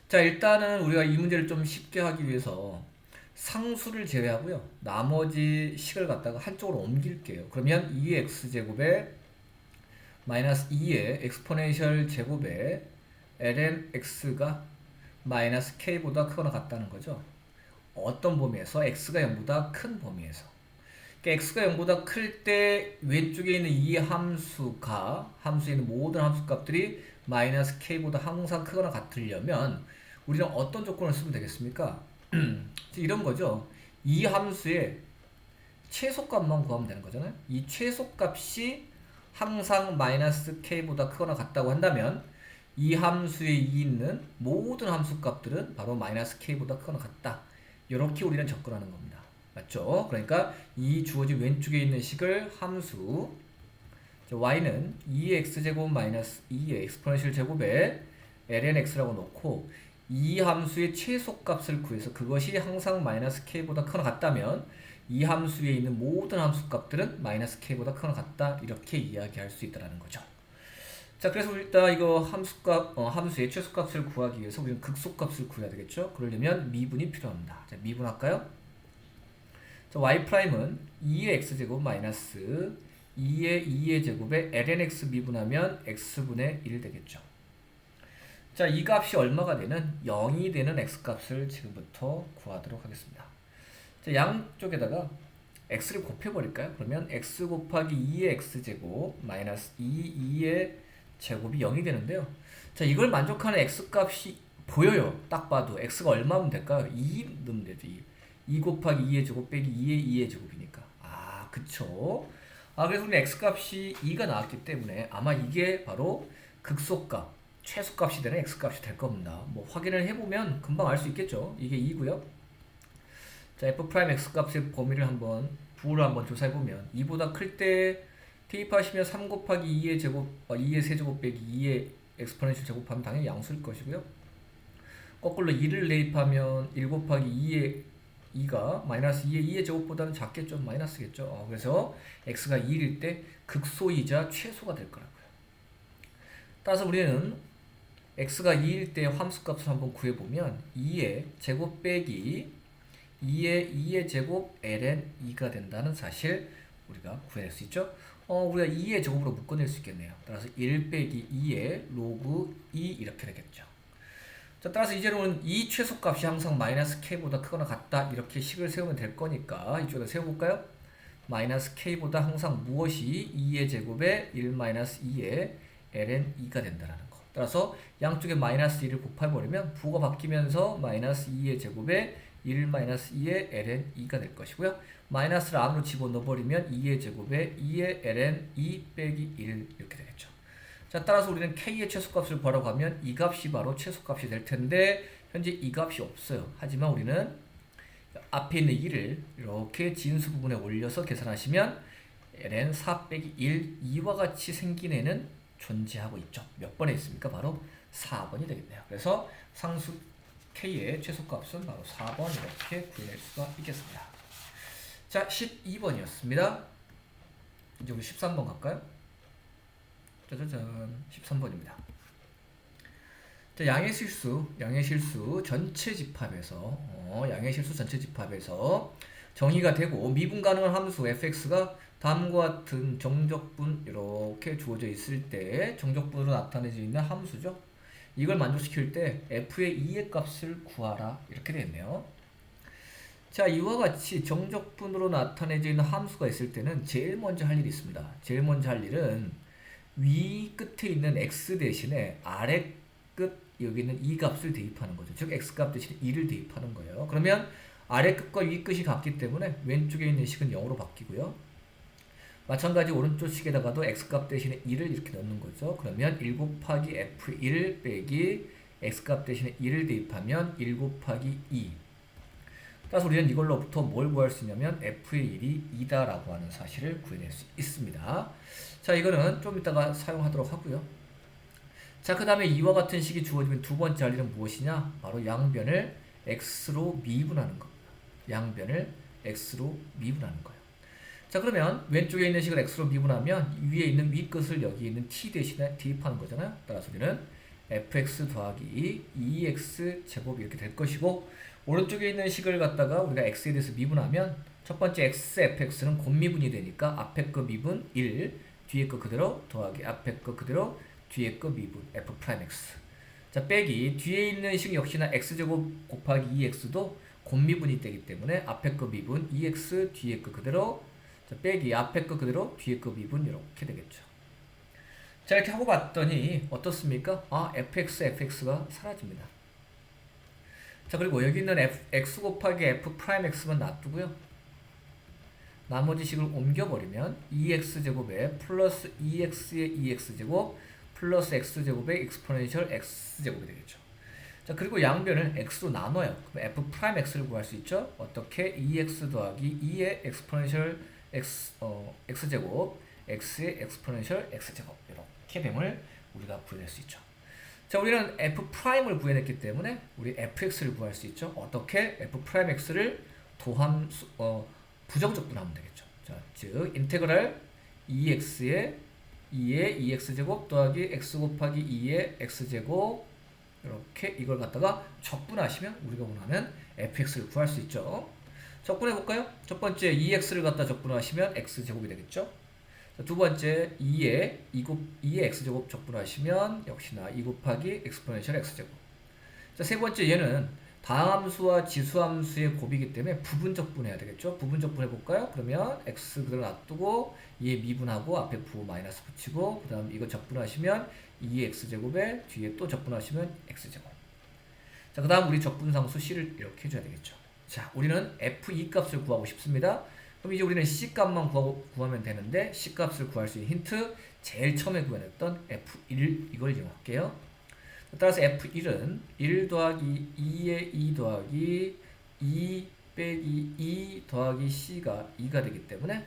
S1: 자, 일단은 우리가 이 문제를 좀 쉽게 하기 위해서 상수를 제외하고요. 나머지 식을 갖다가 한쪽으로 옮길게요. 그러면 2x제곱에 마이너스 2의 엑스포넨셜 제곱에 ln x가 마이너스 k보다 크거나 같다는 거죠. 어떤 범위에서? x가 0보다 큰 범위에서. 그러니까 x가 0보다 클 때 왼쪽에 있는 이 함수가 함수에 있는 모든 함수값들이 마이너스 k보다 항상 크거나 같으려면 우리는 어떤 조건을 쓰면 되겠습니까? 이런 거죠. 이 함수의 최소값만 구하면 되는 거잖아요. 이 최소값이 항상 마이너스 k보다 크거나 같다고 한다면 이 함수에 있는 모든 함수값들은 바로 마이너스 k보다 크거나 같다. 이렇게 우리는 접근하는 겁니다. 맞죠? 그러니까 이 주어진 왼쪽에 있는 식을 함수 y는 2x제곱 마이너스 2의 엑스포넨셜 제곱에 lnx라고 놓고 이 함수의 최소값을 구해서 그것이 항상 마이너스 k보다 크거나 같다면 이 함수에 있는 모든 함수값들은 마이너스 k보다 크거나 같다 이렇게 이야기할 수 있다는 거죠. 자, 그래서 일단 이거 함수의 최소값을 구하기 위해서 우리는 극소값을 구해야 되겠죠. 그러려면 미분이 필요합니다. 자, 미분할까요? 자, y''은 2의 x제곱 마이너스 2의 2의 제곱에 lnx 미분하면 x분의 1 되겠죠. 자, 이 값이 얼마가 되는 0이 되는 x값을 지금부터 구하도록 하겠습니다. 자, 양쪽에다가 x를 곱해버릴까요? 그러면 x 곱하기 2의 x제곱 마이너스 2의 제곱이 0이 되는데요. 자, 이걸 만족하는 x값이 보여요. 딱 봐도 x가 얼마면 될까요? 2 넣으면 되죠. 2 곱하기 2의 제곱 빼기 2의 제곱이니까. 아, 그쵸. 그래서 우리 x값이 2가 나왔기 때문에 아마 이게 바로 극소값, 최소값이 되는 x값이 될 겁니다. 뭐 확인을 해보면 금방 알 수 있겠죠. 이게 2고요. 자, f'x값의 범위를 한번 부호를 한번 조사해보면 2보다 클 때 대입하시면 3 곱하기 2의 제곱, 2의 세제곱 빼기 2의 엑스포넨셜 제곱하면 당연히 양수일 것이고요. 거꾸로 2를 대입하면 1 곱하기 2가 마이너스 2의 제곱보다는 작겠죠. 마이너스겠죠. 그래서 x가 2일 때 극소이자 최소가 될 거라고요. 따라서 우리는 x가 2일 때 함수값을 한번 구해보면 2의 제곱 빼기 2의 제곱 ln 2가 된다는 사실 우리가 구해낼 수 있죠. 우리가 2의 제곱으로 묶어낼 수 있겠네요. 따라서 1 빼기 2의 로그 2 이렇게 되겠죠. 자, 따라서 이제는 이 최소값이 항상 마이너스 k보다 크거나 같다 이렇게 식을 세우면 될 거니까 이쪽에다 세워볼까요? 마이너스 k보다 항상 무엇이 2의 제곱에 1 마이너스 2의 ln 2가 된다는 거. 따라서 양쪽에 마이너스 2를 곱해버리면 부호가 바뀌면서 마이너스 2의 제곱에 1 마이너스 2의 ln 2가 될 것이고요. 마이너스를 안으로 집어넣어버리면 2의 제곱에 2의 ln 2 빼기 1 이렇게 되겠죠. 자, 따라서 우리는 k의 최소값을 구하라고 하면 이 값이 바로 최소값이 될 텐데 현재 이 값이 없어요. 하지만 우리는 앞에 있는 2를 이렇게 진수 부분에 올려서 계산하시면 ln 4 빼기 1 2와 같이 생긴 애는 존재하고 있죠. 몇 번에 있습니까? 바로 4번이 되겠네요. 그래서 상수 k의 최소값은 바로 4번 이렇게 구해낼 수가 있겠습니다. 자, 12번이었습니다. 이제 우리 13번 갈까요? 짜자잔, 13번입니다. 자, 양의 실수 전체 집합에서 정의가 되고 미분 가능한 함수 fx가 다음과 같은 정적분 이렇게 주어져 있을 때 정적분으로 나타내져 있는 함수죠. 이걸 만족시킬 때 f의 2의 값을 구하라 이렇게 되겠네요. 자, 이와 같이 정적분으로 나타내져 있는 함수가 있을 때는 제일 먼저 할 일이 있습니다. 제일 먼저 할 일은 위 끝에 있는 x 대신에 아래 끝 여기 있는 이 값을 대입하는 거죠. 즉 x값 대신에 2를 대입하는 거예요. 그러면 아래 끝과 위 끝이 같기 때문에 왼쪽에 있는 식은 0으로 바뀌고요. 마찬가지 오른쪽 식에다가도 x값 대신에 2를 이렇게 넣는 거죠. 그러면 1 곱하기 f1 빼기 x값 대신에 2를 대입하면 1 곱하기 2. 따라서 우리는 이걸로부터 뭘 구할 수 있냐면 f의 1이 2다라고 하는 사실을 구해낼 수 있습니다. 자, 이거는 좀 이따가 사용하도록 하고요. 자, 그 다음에 이와 같은 식이 주어지면 두 번째 할 일은 무엇이냐? 바로 양변을 x로 미분하는 겁니다. 양변을 x로 미분하는 거예요. 자, 그러면 왼쪽에 있는 식을 x로 미분하면 위에 있는 위 끝을 여기 있는 t 대신에 대입하는 거잖아요. 따라서 우리는 fx 더하기 2x 제곱 이렇게 될 것이고 오른쪽에 있는 식을 갖다가 우리가 x에 대해서 미분하면 첫 번째 x fx는 곱미분이 되니까 앞에 거 미분 1, 뒤에 거 그대로 더하기 앞에 거 그대로 뒤에 거 미분 f'x. 자, 빼기 뒤에 있는 식 역시나 x제곱 곱하기 2x도 곱미분이 되기 때문에 앞에 거 미분 2x 뒤에 거 그대로, 자, 빼기 앞에 거 그대로 뒤에 거 미분 이렇게 되겠죠. 자, 이렇게 하고 봤더니 어떻습니까? fx, fx가 사라집니다. 자, 그리고 여기 있는 x 곱하기 f'x만 놔두고요. 나머지 식을 옮겨버리면 2x제곱에 플러스 2x의 2x제곱 플러스 x제곱의 exponential x제곱이 되겠죠. 자, 그리고 양변을 x로 나눠요. 그럼 f 프라임 x를 구할 수 있죠. 어떻게? 2x 더하기 2의 엑스포넨셜 x제곱 x의 엑스포넨셜 x제곱 이렇게 됨을 우리가 구해낼 수 있죠. 자, 우리는 f 프라임을 구해냈기 때문에 우리 fx를 구할 수 있죠. 어떻게? f 프라임 x를 도함수 부정적분하면 되겠죠. 자, 즉 인테그랄 2x의 2의 2x제곱 더하기 x 곱하기 2의 x제곱 이렇게 이걸 갖다가 적분하시면 우리가 원하는 fx를 구할 수 있죠. 적분해 볼까요? 첫 번째 2x를 갖다 적분하시면 x제곱이 되겠죠. 자, 두 번째 2의 x제곱 적분하시면 역시나 2 곱하기 엑스포넨셜 x제곱. 자, 세 번째 얘는 다함수와 지수함수의 곱이기 때문에 부분 적분해야 되겠죠. 부분 적분해 볼까요? 그러면 x 그대로 놔두고 2에 미분하고 앞에 부호 마이너스 붙이고 그 다음 이거 적분하시면 2의 x제곱에 뒤에 또 적분하시면 x제곱. 자, 그 다음 우리 적분상수 c를 이렇게 해줘야 되겠죠. 자, 우리는 f2 값을 구하고 싶습니다. 그럼 이제 우리는 c 값만 구하면 되는데 c 값을 구할 수 있는 힌트 제일 처음에 구해냈던 f1 이걸 이용할게요. 따라서 f1은 1 더하기 2의 2 더하기 2 빼기 2 더하기 c가 2가 되기 때문에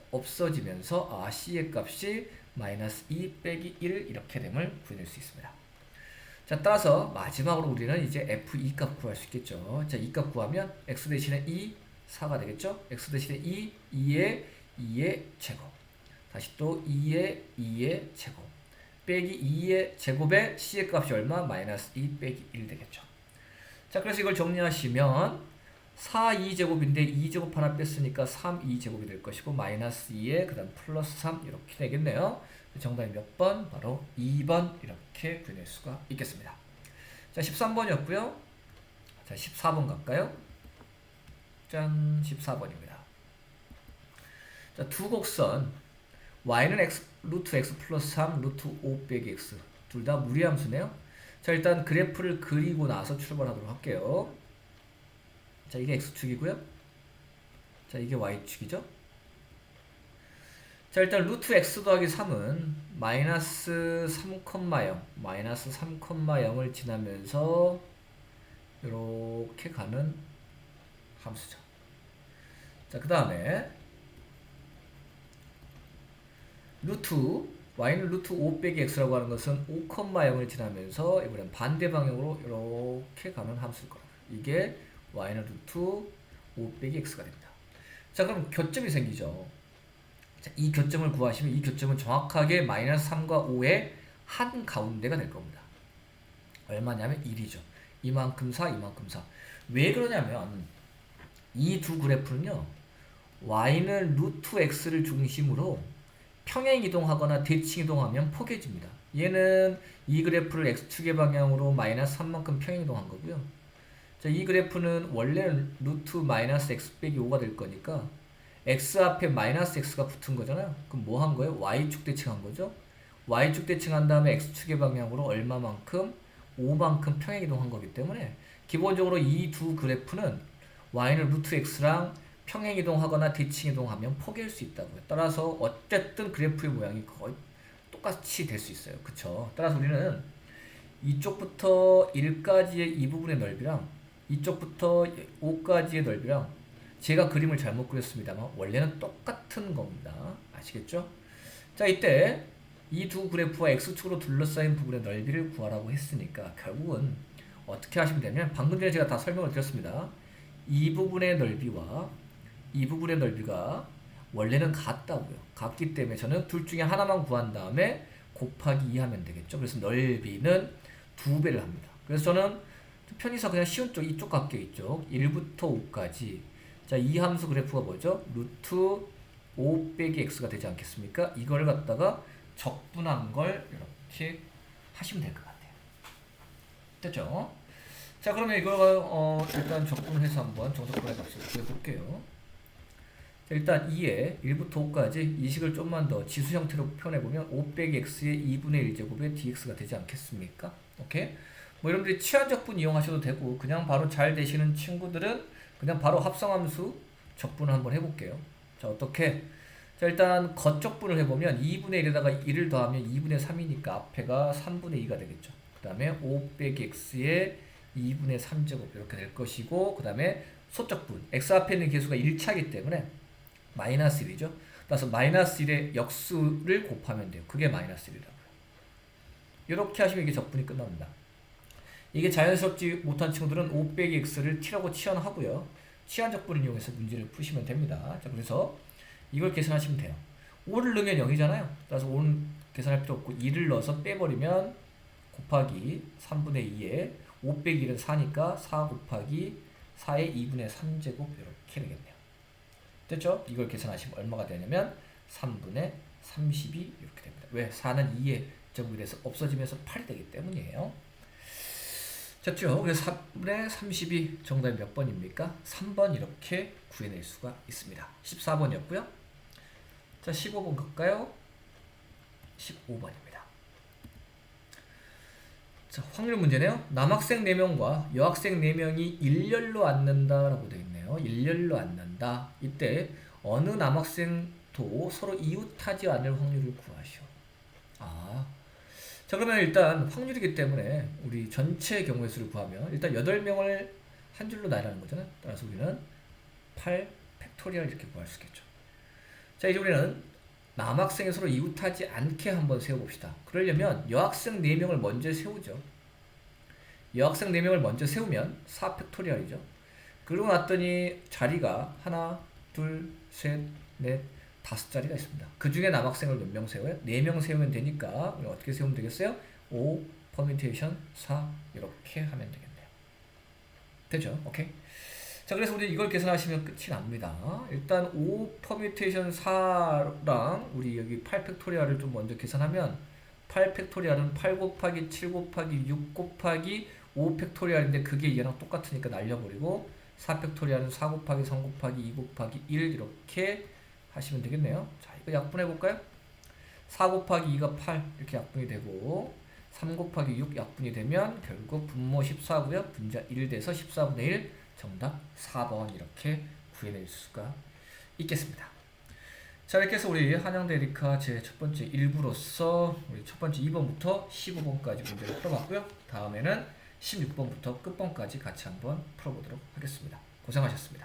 S1: 없어지면서 c의 값이 마이너스 2 빼기 1 이렇게 됨을 구해낼 수 있습니다. 자, 따라서 마지막으로 우리는 이제 f2 값 구할 수 있겠죠. 자, 2 값 구하면 x 대신에 2, 4가 되겠죠. x 대신에 2의 제곱. 다시 또 2의 제곱. 빼기 2의 제곱에 c의 값이 얼마? 마이너스 2 빼기 1 되겠죠. 자, 그래서 이걸 정리하시면 4, 2제곱인데 2제곱 하나 뺐으니까 3, 2제곱이 될 것이고 마이너스 2에 그 다음 플러스 3 이렇게 되겠네요. 정답이 몇 번? 바로 2번 이렇게 구해낼 수가 있겠습니다. 자, 13번이었고요. 자, 14번 갈까요? 짠, 14번입니다. 자, 두 곡선 y는 루트 x 플러스 3, 루트 5 빼기 x 둘 다 무리함수네요. 자, 일단 그래프를 그리고 나서 출발하도록 할게요. 자, 이게 x축이고요. 자, 이게 y축이죠. 자, 일단 루트 x 더하기 3은 마이너스 3,0을 지나면서 이렇게 가는 함수죠. 자, 그 다음에 y는 루트 5 빼기 x라고 하는 것은 5,0을 지나면서 이번엔 반대 방향으로 이렇게 가는 함수일 거라고. 이게 y는 루트 5 빼기 x가 됩니다. 자, 그럼 교점이 생기죠. 자, 이 교점을 구하시면 이 교점은 정확하게 마이너스 3과 5의 한 가운데가 될 겁니다. 얼마냐면 1이죠. 이만큼 4, 이만큼 4. 왜 그러냐면 이 두 그래프는요. y는 루트 x를 중심으로 평행 이동하거나 대칭 이동하면 포개집니다. 얘는 이 그래프를 x축의 방향으로 마이너스 3만큼 평행 이동한 거고요. 자, 이 그래프는 원래는 루트 마이너스 x 빼기 5가 될 거니까 x 앞에 마이너스 x가 붙은 거잖아요. 그럼 뭐 한 거예요? y축 대칭한 거죠. y축 대칭한 다음에 x축의 방향으로 얼마만큼? 5만큼 평행 이동한 거기 때문에 기본적으로 이 두 그래프는 y는 루트 x랑 평행 이동하거나 대칭 이동하면 포개일 수 있다고요. 따라서 어쨌든 그래프의 모양이 거의 똑같이 될 수 있어요. 그쵸? 따라서 우리는 이쪽부터 1까지의 이 부분의 넓이랑 이쪽부터 5까지의 넓이랑 제가 그림을 잘못 그렸습니다만 원래는 똑같은 겁니다. 아시겠죠? 자, 이때 이 두 그래프와 x축으로 둘러싸인 부분의 넓이를 구하라고 했으니까 결국은 어떻게 하시면 되냐면 방금 전에 제가 다 설명을 드렸습니다. 이 부분의 넓이와 이 부분의 넓이가 원래는 같다고요. 같기 때문에 저는 둘 중에 하나만 구한 다음에 곱하기 2 하면 되겠죠. 그래서 넓이는 2배를 합니다. 그래서 저는 편의상 그냥 쉬운 쪽 이쪽 갈게요. 이쪽 1부터 5까지. 자, 이 함수 그래프가 뭐죠? 루트 5 빼기 x가 되지 않겠습니까? 이걸 갖다가 적분한 걸 이렇게 하시면 될 것 같아요. 됐죠? 자, 그러면 이걸 일단 적분해서 한번 정석분의 값을 구해볼게요. 자, 일단 2에 1부터 5까지 이 식을 좀만 더 지수 형태로 표현해보면 5 빼기 x의 2분의 1제곱에 dx가 되지 않겠습니까? 오케이? 뭐 여러분들이 치환적분 이용하셔도 되고 그냥 바로 잘 되시는 친구들은 그냥 바로 합성함수 적분을 한번 해볼게요. 자, 어떻게? 자, 일단 겉적분을 해보면 2분의 1에다가 1을 더하면 2분의 3이니까 앞에가 3분의 2가 되겠죠. 그 다음에 5 빼기 x의 2분의 3제곱 이렇게 될 것이고, 그 다음에 소적분 x 앞에 있는 개수가 1차이기 때문에 마이너스 1이죠. 따라서 마이너스 1의 역수를 곱하면 돼요. 그게 마이너스 1이라고요. 이렇게 하시면 이게 적분이 끝납니다. 이게 자연스럽지 못한 친구들은 5 빼기 x를 t라고 치환하고요. 치환적분을 이용해서 문제를 푸시면 됩니다. 자, 그래서 이걸 계산하시면 돼요. 5를 넣으면 0이잖아요. 따라서 5는 계산할 필요 없고 2를 넣어서 빼버리면 곱하기 3분의 2에 5 빼기 1은 4니까 4 곱하기 4의 2분의 3제곱 이렇게 되겠네요. 됐죠? 이걸 계산하시면 얼마가 되냐면 3분의 32 이렇게 됩니다. 왜? 4는 2의 제곱이 돼서 없어지면서 8이 되기 때문이에요. 됐죠? 그래서 3분의 32 정답이 몇 번입니까? 3번 이렇게 구해낼 수가 있습니다. 14번이었고요. 자, 15번 갈까요? 15번입니다. 자, 확률 문제네요. 남학생 4명과 여학생 4명이 일렬로 앉는다라고 되어 있네요. 일렬로 앉는다. 이때 어느 남학생도 서로 이웃하지 않을 확률을 구하시오. 자, 그러면 일단 확률이기 때문에 우리 전체 경우의 수를 구하면 일단 8명을 한 줄로 나열하는 거잖아요. 따라서 우리는 8 팩토리얼 이렇게 구할 수 있겠죠. 자, 이제 우리는 남학생이 서로 이웃하지 않게 한번 세워봅시다. 그러려면 여학생 4명을 먼저 세우죠. 여학생 4명을 먼저 세우면 4 팩토리얼이죠. 그러고 났더니 자리가 하나, 둘, 셋, 넷, 5자리가 있습니다. 그 중에 남학생을 몇 명 세워요? 4명 세우면 되니까 우리 어떻게 세우면 되겠어요? 5 퍼뮤테이션 4 이렇게 하면 되겠네요. 되죠? 오케이. 자, 그래서 우리 이걸 계산하시면 끝이 납니다. 일단 5 퍼뮤테이션 4랑 우리 여기 8 팩토리얼을 좀 먼저 계산하면 8 팩토리얼은 8 곱하기 7 곱하기 6 곱하기 5 팩토리얼인데 그게 얘랑 똑같으니까 날려버리고 4 팩토리얼은 4 곱하기 3 곱하기 2 곱하기 1 이렇게 하시면 되겠네요. 자, 이거 약분해 볼까요? 4 곱하기 2가 8 이렇게 약분이 되고 3 곱하기 6 약분이 되면 결국 분모 14고요. 분자 1 돼서 14분의 1 정답 4번 이렇게 구해낼 수가 있겠습니다. 자, 이렇게 해서 우리 한양대 리카 제 첫 번째 1부로서 우리 첫 번째 2번부터 15번까지 문제를 풀어봤고요. 다음에는 16번부터 끝번까지 같이 한번 풀어보도록 하겠습니다. 고생하셨습니다.